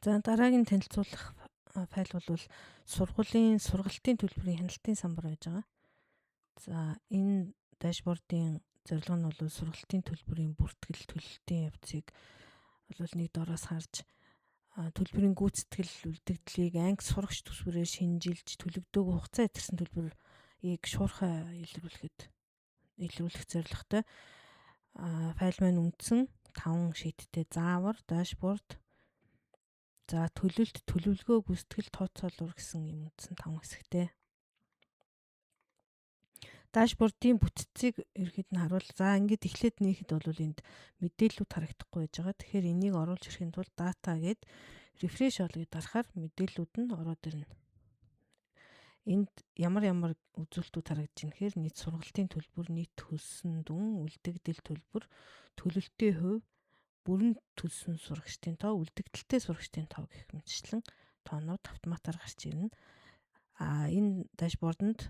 За дараагийн танилцуулах файл бол сургалтын төлбөрийн хяналтын самбар байж байгаа. За энэ дашбордын зорилго нь бол сургалтын төлбөрийн бүртгэл төлөлтийн явцыг бол нэг дороос харж төлбөрийн гүйцэтгэл үлдэгдлийг анги сурагч төсвөрээр шинжилж төлөгдөөг хугацаа итэрсэн төлбөрийг шуурхай илрүүлэх зорилготой файл маань үндсэн 5 шийттэй заавар, дашборд, за төлөлт, төлөвлөгөө, гүйцэтгэл, тооцоолуур гэсэн юм үндсэн 5 хэсэгтэй. Дашбордын бүтцийг ерхэд нь харуул. За ингээд эхлээд нээхэд бол энд мэдээлэлүүд харагдахгүй байж байгаа. Тэгэхээр энийг оруулж ирэхин тулд дата гээд refresh all гэж дарахаар мэдээллүүд нь ороод ирнэ. Энд ямар үзүүлэлтүүд харагдаж байна гэхээр нийт сургалтын төлбөр, нийт төлсөн дүн, үлдэгдэл төлбөр, төлөлтийн хувь, бүрэн төлсөн сурагчдын тоо, үлдэгдэлтэй сурагчдын тоо гэх мэтчлэн тоонууд автоматар гарч ирнэ. Энэ дашбордонд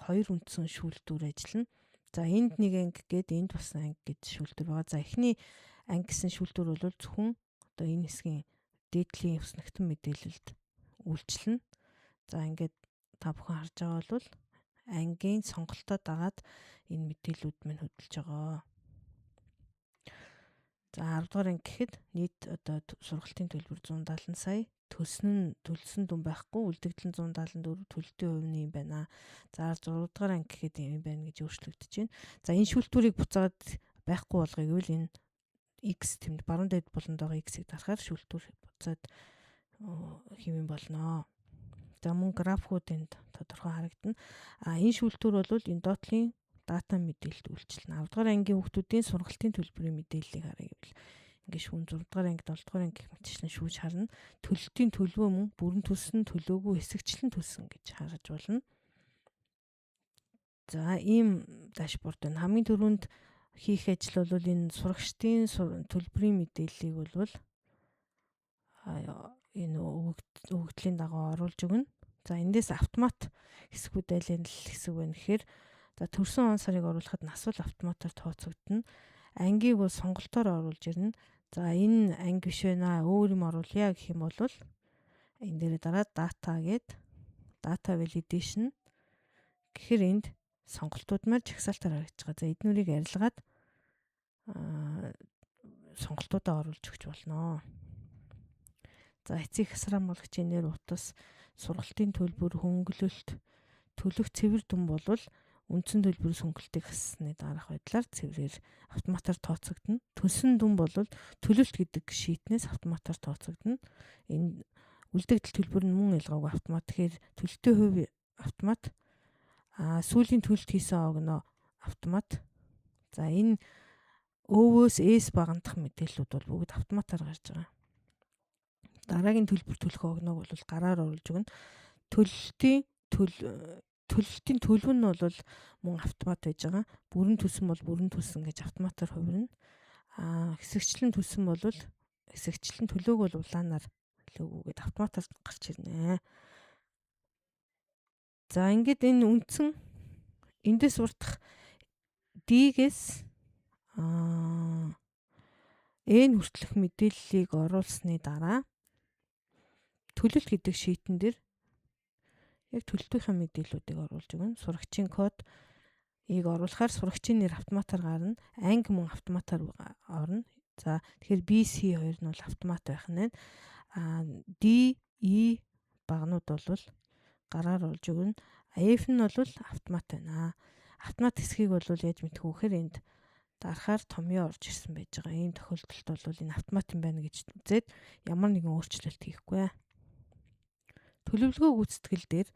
2 үндсэн шүүлтүүр ажиллана. За энд нэг анги гээд энд бас анги гэж шүүлтүүр байгаа. За эхний анги гэсэн шүүлтүүр бол зөвхөн одоо энэ хэсгийн дээдлийн өснөгтөн мэдээлэлд үйлчлэнэ. За ингээд та бүхэн харж байгаа бол ангийн сонголтоо дагаад энэ мэдээлүүд минь хөдөлж байгаа. За 10 дугаар анги гэхэд нийт одоо сургалтын төлбөр 170 сая, төлсөн дүн байхгүй, үлдэгдэл нь 174, төлөлтийн хувь нь юм байна. За 6 дугаар анги гэхэд юм байна гэж өөрчлөгдөж байна. За энэ шүүлтүүрийг буцаад байхгүй болгоё гэвэл энэ X тэмдэг баруун дээд болонд байгаа X-ийг дарахаар шүүлтүүр буцаад хэвэн болно. За мөн графикууд энд тодорхой харагдана. Энэ шүүлтүүр бол энэ доотлын дата мэдээлэлд үйлчилнэ. 10 дугаар ангийн хүүхдүүдийн сургалтын төлбөрийн мэдээллийг харъя гэвэл ингээд шүүн 6 дугаар анги, 7 дугаар анги гэх мэтчлэн шүүж харна. Төлөлтийн төлбөө мөн бүрэн төлсөн, төлөөгүй, хэсэгчлэн төлсөн гэж харж болно. За ийм дашборд байна. Хамгийн түрүүнд хийх ажил бол энэ сурагчдын төлбөрийн мэдээллийг бол энэ өгөгдлийн дагуу оруулж өгнө. За эндээс автомат хэсгүүд аль хэсэг байна гэхээр за төрсөн он сарыг оруулахад нас бол автоматар тооцогдно. Ангийг бол сонголтоор оруулж ирнэ. За энэ анги биш байна. Өөр юм оруулъя гэх юм бол энэ дээр дараад data гээд data validation гэхээр энд сонголтууд маань жагсаалтаар харагдаж байгаа. За эднүрийг арилгаад сонголтуудаа оруулж өгч болно. За эцэг хасран болгочийн нэр утас, сургалтын төлбөр, хөнгөлөлт, төлөх цэвэр дүн бол үндсэн төлбөрөөс хөнгөлөлтийг хассны дараах байдлаар цэврээр автоматар тооцогдно. Төлсөн дүн бол төлөлт гэдэг шийтнээс автоматар тооцогдно. Энэ үлдэгдэл төлбөр нь мөн ялгаагүй автомат. Тэгэхээр төлөлтийн хувь автомат, сүүлийн төлөлт хийсэн огноо автомат. За энэ өвөөс S багандах мэдээллүүд бол бүгд автоматар гарч байгаа. Дараагийн төлбөр төлөх огноог бол гараар оруулж өгнө. Төлөлтийн төлөв нь бол мөн автомат байж байгаа. Бүрэн төлсөн бол бүрэн төлсөн гэж автоматар хувирна. Хэсэгчлэн төлсөн бол хэсэгчлэн төлөөг бол улаанаар төлөөгүй гэд автоматар гарч ирнэ. За ингээд энэ үндсэн эндээс уртах D-гээс N хүртэлх мэдээллийг оруулсны дараа төлөлт гэдэг шийтэн дээр яг төлөлтийн мэдээллүүдийг оруулж өгнө. Сурагчийн кодыг оруулахаар сурагчийн нэр автоматар гарна. Анги мөн автоматар орно. За тэгэхээр BC2 нь бол автомат байх нь байна. D, E багнууд бол гараар олж өгнө. F нь бол автомат байна. Автомат хэсгийг бол яаж мэдэх вэ гэхээр энд дарахаар томьёо орж ирсэн байж байгаа. Ийм тохиолдолд бол энэ автомат юм байна гэж үзээд ямар нэгэн өөрчлөлт хийхгүй. Төлөвлөгөө гүйцэтгэл дээр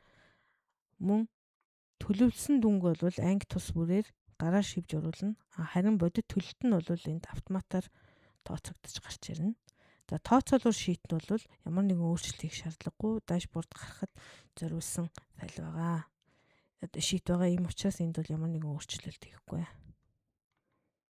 мөн төлөвлөсөн дүнг бол анги тус бүрээр гараар шивж оруулна. Харин бодит төлөлт нь бол энд автоматар тооцогдож гарч ирнэ. За тооцоолуур шийт нь бол ямар нэгэн өөрчлөлт хийх шаардлагагүй дашборд гаргахад зориулсан файл байгаа. Шийт байгаа. Ийм учраас энд бол ямар нэгэн өөрчлөлт хийхгүй.